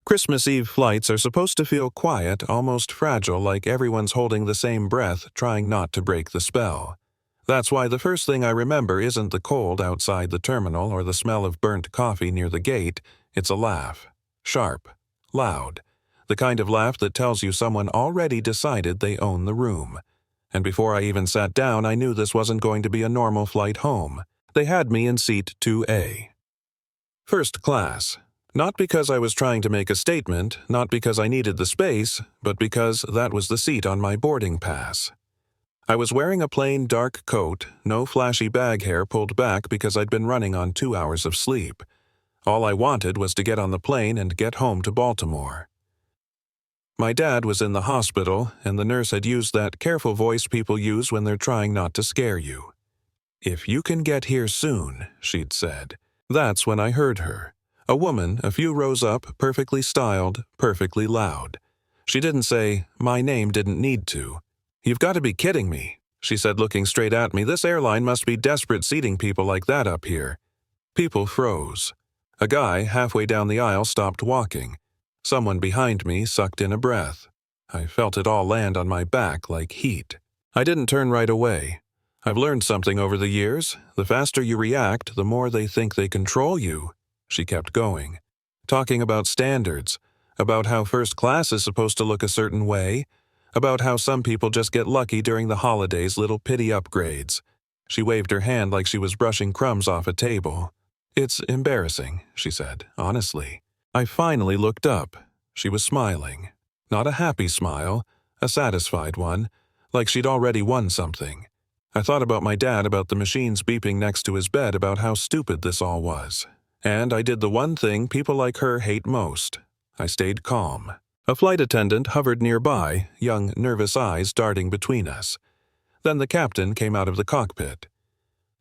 Christmas Eve flights are supposed to feel quiet, almost fragile, like everyone's holding the same breath, trying not to break the spell. That's why the first thing I remember isn't the cold outside the terminal or the smell of burnt coffee near the gate. It's a laugh. Sharp. Loud. The kind of laugh that tells you someone already decided they own the room. And before I even sat down, I knew this wasn't going to be a normal flight home. They had me in seat 2A. First class. Not because I was trying to make a statement, not because I needed the space, but because that was the seat on my boarding pass. I was wearing a plain dark coat, no flashy bag hair pulled back because I'd been running on 2 hours of sleep. All I wanted was to get on the plane and get home to Baltimore. My dad was in the hospital, and the nurse had used that careful voice people use when they're trying not to scare you. "If you can get here soon," she'd said. That's when I heard her. A woman, a few rows up, perfectly styled, perfectly loud. She didn't say, "My name didn't need to." "You've got to be kidding me," she said, looking straight at me. "This airline must be desperate seating people like that up here." People froze. A guy halfway down the aisle stopped walking. Someone behind me sucked in a breath. I felt it all land on my back like heat. I didn't turn right away. I've learned something over the years. The faster you react, the more they think they control you. She kept going, talking about standards, about how first class is supposed to look a certain way, about how some people just get lucky during the holidays, little pity upgrades. She waved her hand like she was brushing crumbs off a table. "It's embarrassing," she said, honestly. I finally looked up. She was smiling. Not a happy smile, a satisfied one, like she'd already won something. I thought about my dad, about the machines beeping next to his bed, about how stupid this all was. And I did the one thing people like her hate most. I stayed calm. A flight attendant hovered nearby, young, nervous eyes darting between us. Then the captain came out of the cockpit.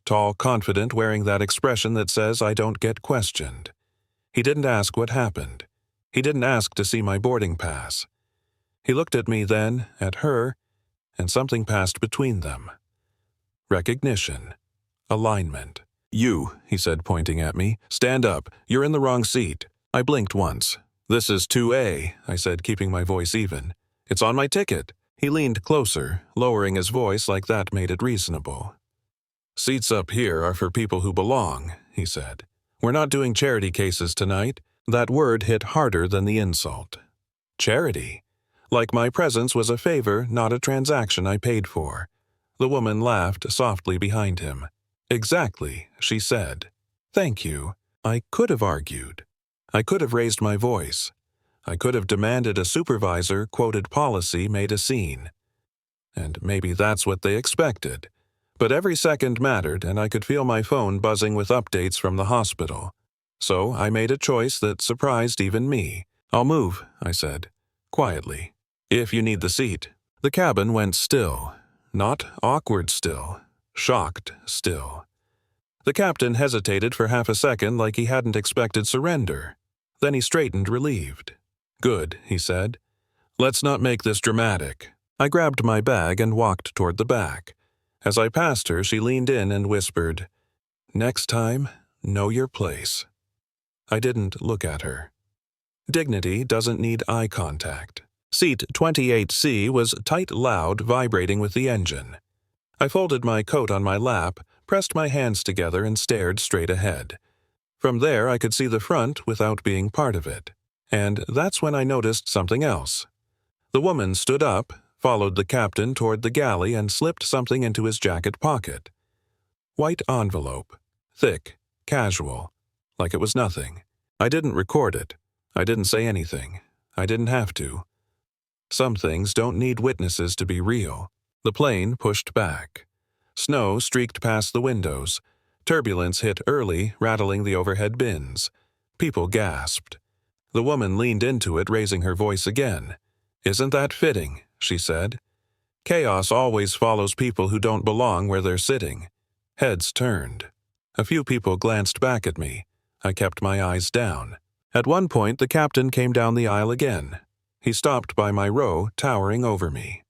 Tall, confident, wearing that expression that says, "I don't get questioned." He didn't ask what happened. He didn't ask to see my boarding pass. He looked at me then, at her, and something passed between them. Recognition. Alignment. "You," he said, pointing at me. "Stand up. You're in the wrong seat." I blinked once. "This is 2A, I said, keeping my voice even. "It's on my ticket." He leaned closer, lowering his voice like that made it reasonable. "Seats up here are for people who belong," he said. "We're not doing charity cases tonight." That word hit harder than the insult. Charity. Like my presence was a favor, not a transaction I paid for. The woman laughed softly behind him. "Exactly," she said. "Thank you." I could have argued. I could have raised my voice. I could have demanded a supervisor, quoted policy, made a scene. And maybe that's what they expected. But every second mattered, and I could feel my phone buzzing with updates from the hospital. So I made a choice that surprised even me. "I'll move," I said, quietly, "if you need the seat." The cabin went still. Not awkward still. Shocked still. The captain hesitated for half a second like he hadn't expected surrender. Then he straightened, relieved. "Good," he said. "Let's not make this dramatic." I grabbed my bag and walked toward the back. As I passed her, she leaned in and whispered, "Next time, know your place." I didn't look at her. Dignity doesn't need eye contact. Seat 28C was tight, loud, vibrating with the engine. I folded my coat on my lap, pressed my hands together, and stared straight ahead. From there I could see the front without being part of it. And that's when I noticed something else. The woman stood up, followed the captain toward the galley, and slipped something into his jacket pocket. White envelope. Thick, casual, like it was nothing. I didn't record it. I didn't say anything. I didn't have to. Some things don't need witnesses to be real. The plane pushed back. Snow streaked past the windows. Turbulence hit early, rattling the overhead bins. People gasped. The woman leaned into it, raising her voice again. "Isn't that fitting?" she said. "Chaos always follows people who don't belong where they're sitting." Heads turned. A few people glanced back at me. I kept my eyes down. At one point, the captain came down the aisle again. He stopped by my row, towering over me.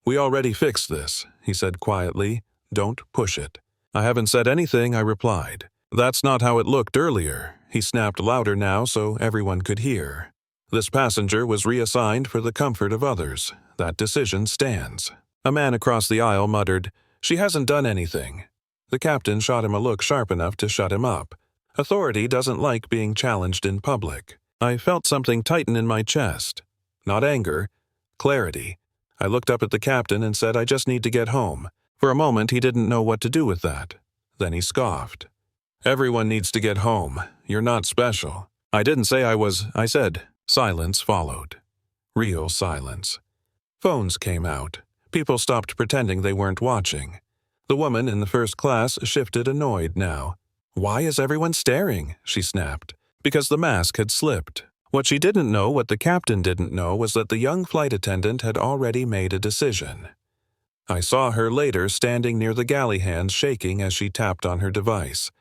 "We already fixed this," he said quietly. "Don't push it." "I haven't said anything," I replied. "That's not how it looked earlier." He snapped louder now so everyone could hear. This passenger was reassigned for the comfort of others. That decision stands. A man across the aisle muttered, "She hasn't done anything." The captain shot him a look sharp enough to shut him up. Authority doesn't like being challenged in public. I felt something tighten in my chest. Not anger, clarity. I looked up at the captain and said, "I just need to get home." For a moment, he didn't know what to do with that. Then he scoffed. "Everyone needs to get home. You're not special." I didn't say I was, I said. Silence followed. Real silence. Phones came out. People stopped pretending they weren't watching. The woman in the first class shifted, annoyed now. "Why is everyone staring?" she snapped. Because the mask had slipped. What she didn't know, what the captain didn't know, was that the young flight attendant had already made a decision. I saw her later standing near the galley hands, shaking as she tapped on her device.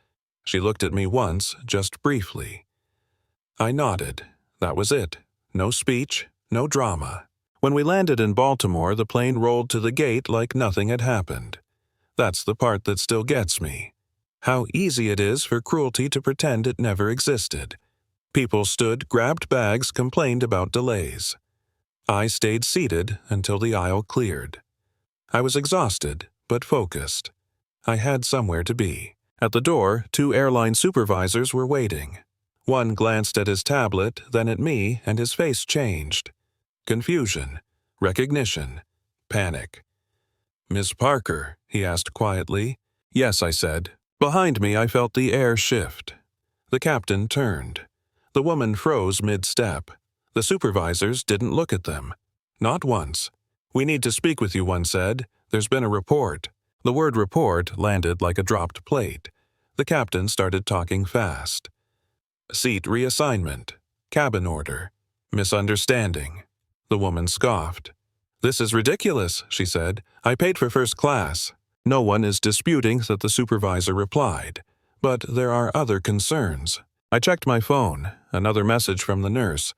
She looked at me once, just briefly. I nodded. That was it. No speech, no drama. When we landed in Baltimore, the plane rolled to the gate like nothing had happened. That's the part that still gets me. How easy it is for cruelty to pretend it never existed. People stood, grabbed bags, complained about delays. I stayed seated until the aisle cleared. I was exhausted, but focused. I had somewhere to be. At the door, 2 airline supervisors were waiting. One glanced at his tablet, then at me, and his face changed. Confusion, recognition, panic. "Miss Parker?" he asked quietly. "Yes," I said. Behind me, I felt the air shift. The captain turned. The woman froze mid-step. The supervisors didn't look at them. Not once. "We need to speak with you," one said. "There's been a report." The word report landed like a dropped plate. The captain started talking fast. "Seat reassignment. Cabin order. Misunderstanding." The woman scoffed. "This is ridiculous," she said. "I paid for first class." No one is disputing that, the supervisor replied. But there are other concerns. I checked my phone. Another message from the nurse.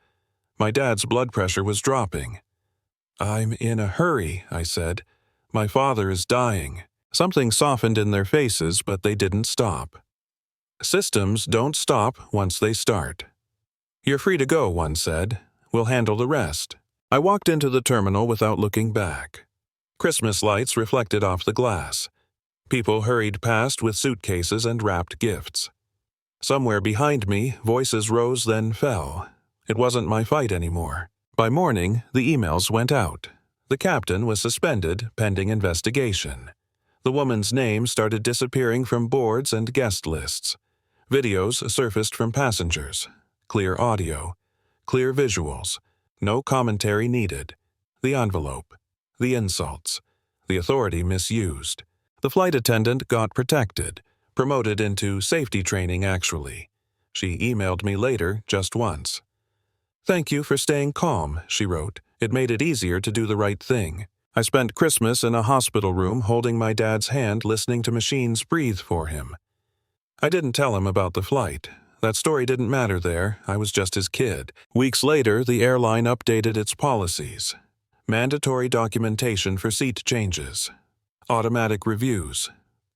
My dad's blood pressure was dropping. "I'm in a hurry," I said. "My father is dying." Something softened in their faces, but they didn't stop. Systems don't stop once they start. "You're free to go," one said. "We'll handle the rest." I walked into the terminal without looking back. Christmas lights reflected off the glass. People hurried past with suitcases and wrapped gifts. Somewhere behind me, voices rose then fell. It wasn't my fight anymore. By morning, the emails went out. The captain was suspended pending investigation. The woman's name started disappearing from boards and guest lists. Videos surfaced from passengers. Clear audio. Clear visuals. No commentary needed. The envelope. The insults. The authority misused. The flight attendant got protected. Promoted into safety training, actually. She emailed me later, just once. "Thank you for staying calm," she wrote. "It made it easier to do the right thing." I spent Christmas in a hospital room holding my dad's hand, listening to machines breathe for him. I didn't tell him about the flight. That story didn't matter there. I was just his kid. Weeks later, the airline updated its policies. Mandatory documentation for seat changes. Automatic reviews.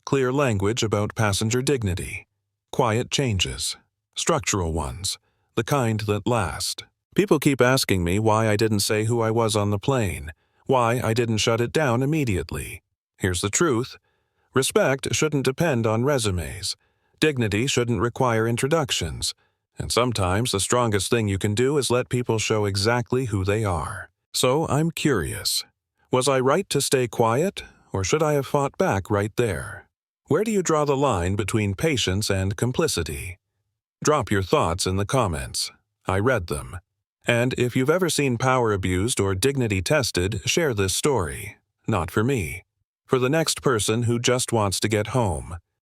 Clear language about passenger dignity. Quiet changes. Structural ones. The kind that last. People keep asking me why I didn't say who I was on the plane. Why I didn't shut it down immediately. Here's the truth. Respect shouldn't depend on resumes. Dignity shouldn't require introductions. And sometimes the strongest thing you can do is let people show exactly who they are. So I'm curious. Was I right to stay quiet, or should I have fought back right there? Where do you draw the line between patience and complicity? Drop your thoughts in the comments. I read them. And if you've ever seen power abused or dignity tested, share this story. Not for me. For the next person who just wants to get home.